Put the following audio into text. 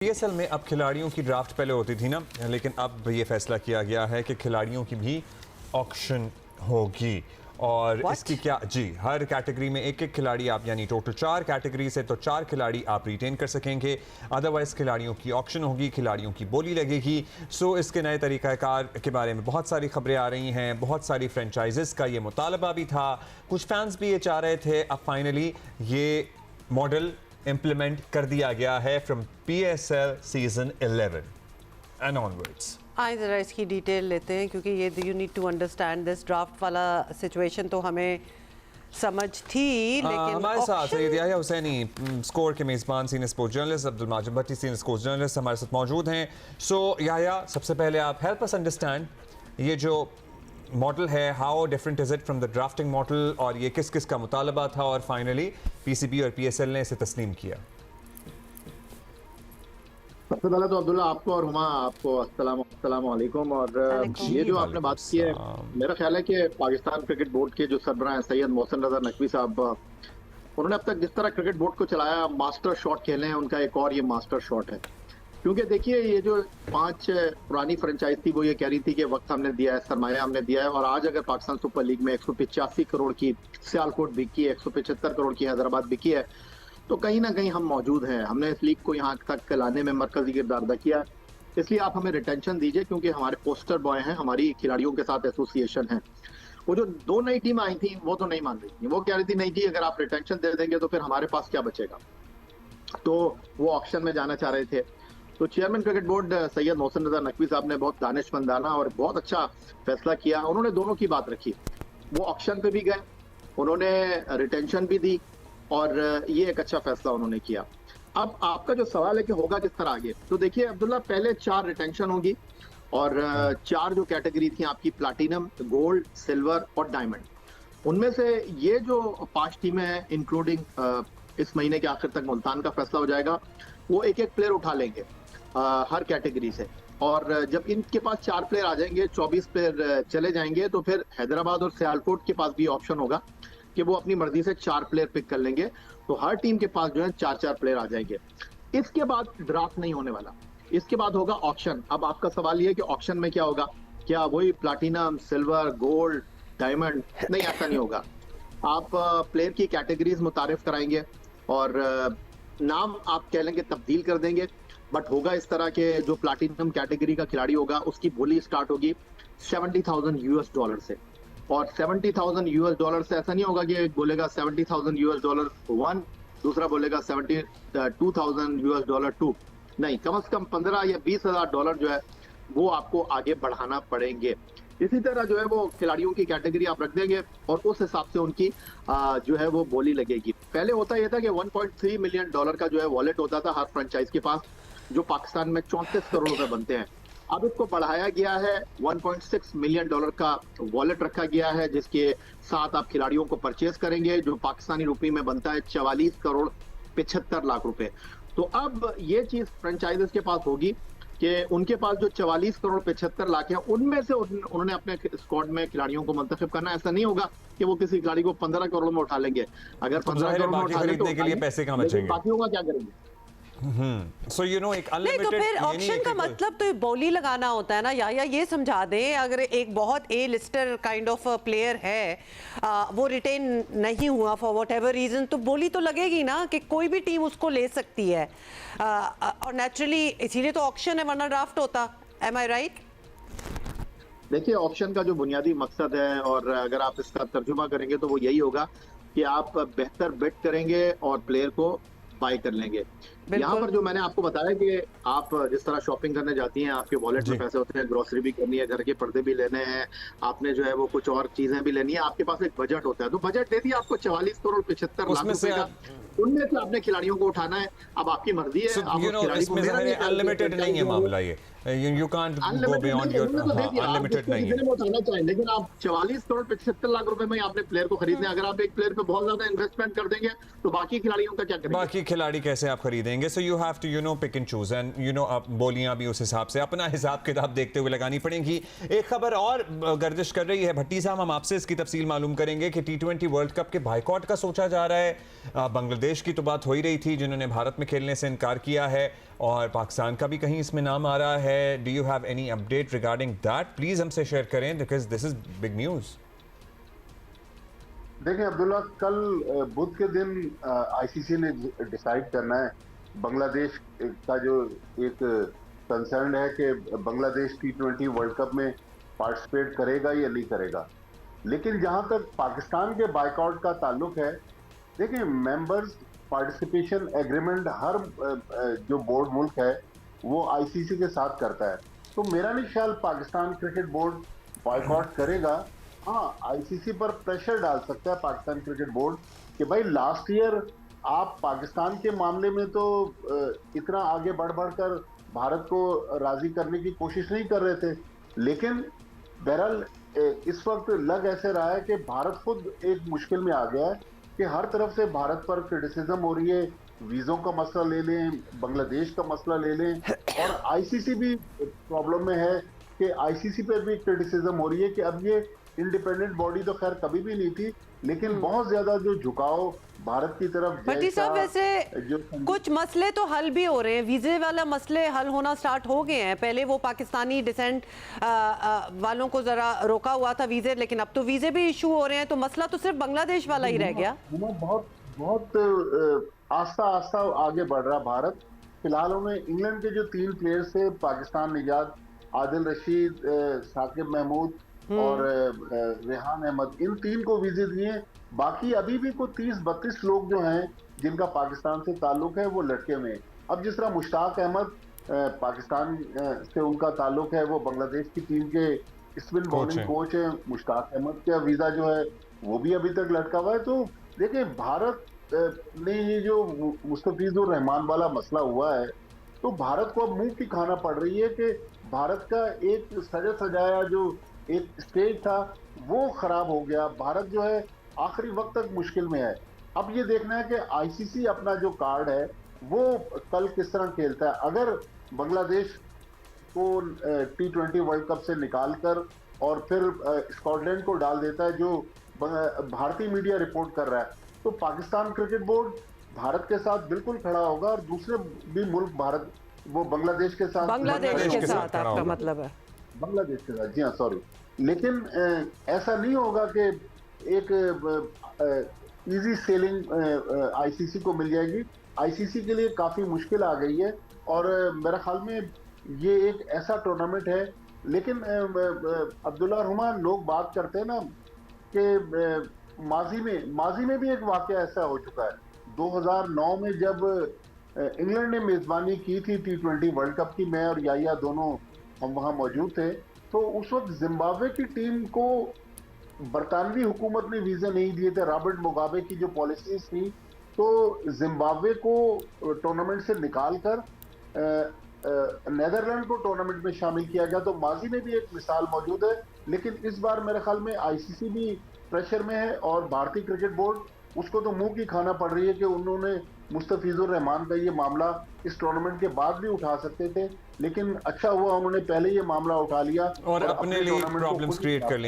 PSL में अब खिलाड़ियों की ड्राफ्ट पहले होती थी ना, लेकिन अब ये फैसला किया गया है कि खिलाड़ियों की भी ऑक्शन होगी। और इसकी क्या जी, हर कैटेगरी में एक एक खिलाड़ी आप, यानी टोटल 4 कैटेगरी से तो 4 खिलाड़ी आप रिटेन कर सकेंगे। अदरवाइज खिलाड़ियों की ऑक्शन होगी, खिलाड़ियों की बोली लगेगी। सो इसके नए तरीक़ाकार के बारे में बहुत सारी खबरें आ रही हैं, बहुत सारी फ्रेंचाइजेस का ये मुतालबा भी था, कुछ फैंस भी ये चाह रहे थे। अब फाइनली ये मॉडल इम्प्लीमेंट कर दिया गया है from PSL season 11 and onwards. आइए ज़रा इसकी डिटेल लेते हैं, क्योंकि ये you need to understand this draft वाला सिचुएशन तो हमें समझ थी, लेकिन हमारे साथ सैयद याह्या हुसैनी, स्कोर के मेज़बान, senior sports journalist, Abdul Majid Bhatti, senior sports journalist हमारे साथ मौजूद हैं। सो याह्या, सबसे पहले आप हेल्प अस अंडरस्टैंड ये जो मॉडल है, how different is it from the drafting model, और ये किस किस का मुतालबा था और फाइनली PCB और PSL ने इसे तस्लीम किया। सबसे पहले तो अब्दुल्ला आपको और हुमा आपको अस्सलाम वालेकुम। और ये जो आपने बात की है, मेरा ख्याल है कि पाकिस्तान क्रिकेट बोर्ड के जो सरबराह हैं सैयद मोहसिन रजा नकवी साहब, उन्होंने अब तक जिस तरह क्रिकेट बोर्ड को चलाया, मास्टर शॉट खेले हैं, उनका एक और ये मास्टर शॉट है। क्योंकि देखिए, ये जो 5 पुरानी फ्रेंचाइज थी वो ये कह रही थी कि वक्त हमने दिया है, सरमाया हमने दिया है, और आज अगर पाकिस्तान सुपर लीग में 185 करोड़ की सियालकोट बिकी है, 175 करोड़ की हैदराबाद बिकी है, तो कहीं ना कहीं हम मौजूद हैं। हमने इस लीग को यहाँ तक लाने में मरकजी किरदार अदा किया, इसलिए आप हमें रिटेंशन दीजिए, क्योंकि हमारे पोस्टर बॉय हैं, हमारी खिलाड़ियों के साथ एसोसिएशन है। वो जो 2 नई टीम आई थी वो तो नहीं मान रही थी, वो कह रही थी नहीं जी, अगर आप रिटेंशन दे देंगे तो फिर हमारे पास क्या बचेगा, तो वो ऑक्शन में जाना चाह रहे थे। तो chairman cricket board Syed Mohsin Raza Naqvi साहब ने बहुत दानिशमंदाना और बहुत अच्छा फैसला किया। उन्होंने दोनों की बात रखी, वो ऑक्शन पे भी गए, उन्होंने रिटेंशन भी दी, और ये एक अच्छा फैसला उन्होंने किया। अब आपका जो सवाल है कि होगा किस तरह आगे, तो देखिए अब्दुल्ला, पहले 4 रिटेंशन होगी, और 4 जो कैटेगरी थी आपकी, प्लाटिनम, गोल्ड, सिल्वर और डायमंड, उनमें से ये जो 5 टीमें हैं, इंक्लूडिंग इस महीने के आखिर तक मुल्तान का फैसला हो जाएगा, वो एक एक प्लेयर उठा लेंगे हर कैटेगरी से। और जब इनके पास 4 प्लेयर आ जाएंगे, 24 प्लेयर चले जाएंगे, तो फिर हैदराबाद और सियालकोट के पास भी ऑप्शन होगा कि वो अपनी मर्जी से 4 प्लेयर पिक कर लेंगे। तो हर टीम के पास जो है 4-4 प्लेयर आ जाएंगे। इसके बाद ड्राफ्ट नहीं होने वाला, इसके बाद होगा ऑक्शन। अब आपका सवाल ये है कि ऑक्शन में क्या होगा, क्या वही प्लाटिनम, सिल्वर, गोल्ड, डायमंड? नहीं, ऐसा नहीं होगा। आप प्लेयर की कैटेगरीज मुतारिफ कराएंगे और नाम आप कह लेंगे तब्दील कर देंगे, बट होगा इस तरह के जो प्लाटिनम कैटेगरी का खिलाड़ी होगा उसकी बोली स्टार्ट होगी $70,000 से, और $70,000 से ऐसा नहीं होगा कि एक बोलेगा $70,000 1, दूसरा बोलेगा $72,000 2, नहीं, कम से कम $15,000 या $20,000 जो है वो आपको आगे बढ़ाना पड़ेंगे। इसी तरह जो है वो खिलाड़ियों की कैटेगरी आप रख देंगे और उस हिसाब से उनकी जो है वो बोली लगेगी। पहले होता यह था कि $1.3 मिलियन का जो है वॉलेट होता था हर फ्रेंचाइज के पास, जो पाकिस्तान में 34 करोड़ रुपए बनते हैं। अब इसको बढ़ाया गया है, $1.6 मिलियन का वॉलेट रखा गया है, जिसके साथ आप खिलाड़ियों को परचेज करेंगे, जो पाकिस्तानी रुपये में बनता है 44 करोड़ 75 लाख रुपए। तो अब ये चीज फ्रेंचाइजेस के पास होगी कि उनके पास जो 44 करोड़ 75 लाख है, उनमें से उन्होंने अपने स्क्वाड में खिलाड़ियों को मुंतखब करना। ऐसा नहीं होगा कि वो किसी खिलाड़ी को 15 करोड़ में उठा लेंगे। अगर 15 करोड़ में उठा लेंगे के लिए पैसे कहाँ बचेंगे, बाकियों का क्या करेंगे? So, you know, एक नहीं, तो फिर ऑक्शन का मतलब तो बोली लगाना होता है ना। या ये समझा दें, अगर एक बहुत ए लिस्टर काइंड ऑफ प्लेयर है, वो रिटेन नहीं हुआ फॉर वॉट एवर रीजन, तो बोली तो लगेगी ना कि कोई भी टीम उसको ले सकती है, और नेचुरली इसीलिए तो ऑक्शन है, वरना ड्राफ्ट होता। एम आई राइट? देखिए, ऑप्शन का जो बुनियादी मकसद है, और अगर आप इसका तर्जुमा करेंगे तो वो यही होगा कि आप बेहतर बेट करेंगे और प्लेयर को बाय कर लेंगे। यहाँ पर जो मैंने आपको बताया कि आप जिस तरह शॉपिंग करने जाती हैं, आपके वॉलेट में पैसे होते हैं, ग्रोसरी भी करनी है, घर के पर्दे भी लेने हैं, आपने जो है वो कुछ और चीजें भी लेनी है, आपके पास एक बजट होता है। तो बजट दे दिया आपको 44 करोड़ 75 लाख रुपए का, उनमें से आपने खिलाड़ियों को उठाना है। अब आपकी मर्जी है, आप खिलाड़ी को, अनलिमिटेड नहीं है मामला, ये you can't go beyond your unlimited नहीं है। उठाना चाहिए, लेकिन आप 44 करोड़ 75 लाख रुपए में आपने प्लेयर को खरीदना है। अगर आप एक प्लेयर पे बहुत ज्यादा इन्वेस्टमेंट कर देंगे तो बाकी खिलाड़ियों का क्या करेंगे? बाकी खिलाड़ी कैसे आप खरीदेंगे? So you have to pick and choose and आप बोलियां भी उस हिसाब से अपना हिसाब किताब देखते हुए लगानी पड़ेंगी। एक खबर और गर्दिश कर रही है भट्टी साहब, हम आपसे इसकी तफसील मालूम करेंगे कि T20 वर्ल्ड कप के बायकॉट का सोचा जा रहा है। बांग्लादेश की तो बात हो ही रही थी जिन्होंने भारत में खेलने से इनकार किया है, और पाकिस्तान का भी कहीं इसमें नाम आ रहा है। Do you have any update regarding that? Please हमसे शेयर करें because this is big news. देखिए अब्दुल्ला, कल बुध के दिन आईसीसी ने डिसाइड करना है बांग्लादेश का जो एक कंसर्न है कि बांग्लादेश T20 वर्ल्ड कप में पार्टिसिपेट करेगा या नहीं करेगा। लेकिन जहां तक पाकिस्तान के बायकॉट का ताल्लुक है, देखिए मेंबर्स पार्टिसिपेशन एग्रीमेंट हर जो बोर्ड मुल्क है वो आईसीसी के साथ करता है। तो मेरा नहीं ख्याल पाकिस्तान क्रिकेट बोर्ड बॉयकॉट करेगा। हाँ, आईसीसी पर प्रेशर डाल सकता है पाकिस्तान क्रिकेट बोर्ड कि भाई लास्ट ईयर आप पाकिस्तान के मामले में तो इतना आगे बढ़ बढ़कर भारत को राजी करने की कोशिश नहीं कर रहे थे, लेकिन बहरहाल इस वक्त लग ऐसे रहा है कि भारत खुद एक मुश्किल में आ गया है कि हर तरफ से भारत पर क्रिटिसिज्म हो रही है। वीजों का मसला ले लें, बांग्लादेश का मसला ले लें, और आईसीसी भी प्रॉब्लम में है कि आईसीसी पर भी क्रिटिसिज्म हो रही है कि अब ये इंडिपेंडेंट बॉडी तो खैर कभी भी नहीं थी, लेकिन बहुत ज्यादा जो झुकाव भारत की तरफ भट्टी साहब, वैसे कुछ मसले तो हल भी हो रहे हैं। वीजे वाला मसले हल होना स्टार्ट हो गए हैं। पहले वो पाकिस्तानी डिसेंट वालों को जरा रोका हुआ था वीजे, लेकिन अब तो वीजे भी इशू हो रहे हैं। तो मसला तो सिर्फ बांग्लादेश वाला ही रह गया। बहुत बहुत आस्ता आस्ता आगे बढ़ रहा भारत। फिलहाल उन्हें इंग्लैंड के जो 3 प्लेयर्स थे, पाकिस्तान निजात, आदिल रशीद, साकिब महमूद और रेहान अहमद, इन 3 को वीजे दिए। बाकी अभी भी कोई 30-32 लोग जो हैं जिनका पाकिस्तान से ताल्लुक है वो लटके हुए हैं। अब जिस तरह मुश्ताक अहमद पाकिस्तान से उनका ताल्लुक है, वो बांग्लादेश की टीम के स्पिन बॉलिंग कोच है। मुश्ताक अहमद का वीजा जो है वो भी अभी तक लटका हुआ है। तो देखिए भारत ने ये जो मुस्तफिजुर रहमान वाला मसला हुआ है, तो भारत को अब मुंह की खाना पड़ रही है कि भारत का एक सजा सजाया जो एक स्टेज था वो खराब हो गया। भारत जो है आखिरी वक्त तक मुश्किल में है। अब ये देखना है कि आईसीसी अपना जो कार्ड है वो कल किस तरह खेलता है। अगर बांग्लादेश को T20 वर्ल्ड कप से निकालकर और फिर स्कॉटलैंड को डाल देता है, जो भारतीय मीडिया रिपोर्ट कर रहा है, तो पाकिस्तान क्रिकेट बोर्ड भारत के साथ बिल्कुल खड़ा होगा, और दूसरे भी मुल्क भारत वो बांग्लादेश के साथ आपका मतलब है बांग्लादेश के साथ, जी हाँ सॉरी। लेकिन ऐसा नहीं होगा कि एक इजी सेलिंग आईसीसी को मिल जाएगी। आईसीसी के लिए काफी मुश्किल आ गई है, और मेरा ख्याल में ये एक ऐसा टूर्नामेंट है। लेकिन अब्दुल्ला रहमान, लोग बात करते हैं ना कि माजी में भी एक वाकया ऐसा हो चुका है। 2009 में जब इंग्लैंड ने मेजबानी की थी T20 वर्ल्ड कप की, मैं और याया दोनों हम वहां मौजूद थे, तो उस वक्त जिम्बाब्वे की टीम को बरतानवी हुकूमत ने वीज़े नहीं दिए थे। रॉबर्ट मुगाबे की जो पॉलिसीज थी, तो जिम्बाब्वे को टूर्नामेंट से निकालकर नेदरलैंड को टूर्नामेंट में शामिल किया गया। तो माजी में भी एक मिसाल मौजूद है, लेकिन इस बार मेरे ख्याल में आईसीसी भी प्रेशर में है, और भारतीय क्रिकेट बोर्ड उसको तो मुंह की खाना पड़ रही है कि उन्होंने मुस्तफिजुर रहमान का ये मामला इस टूर्नामेंट के बाद भी उठा सकते थे, लेकिन अच्छा हुआ उन्होंने पहले ये मामला उठा लिया और अपने लिए प्रॉब्लम्स क्रिएट कर ली।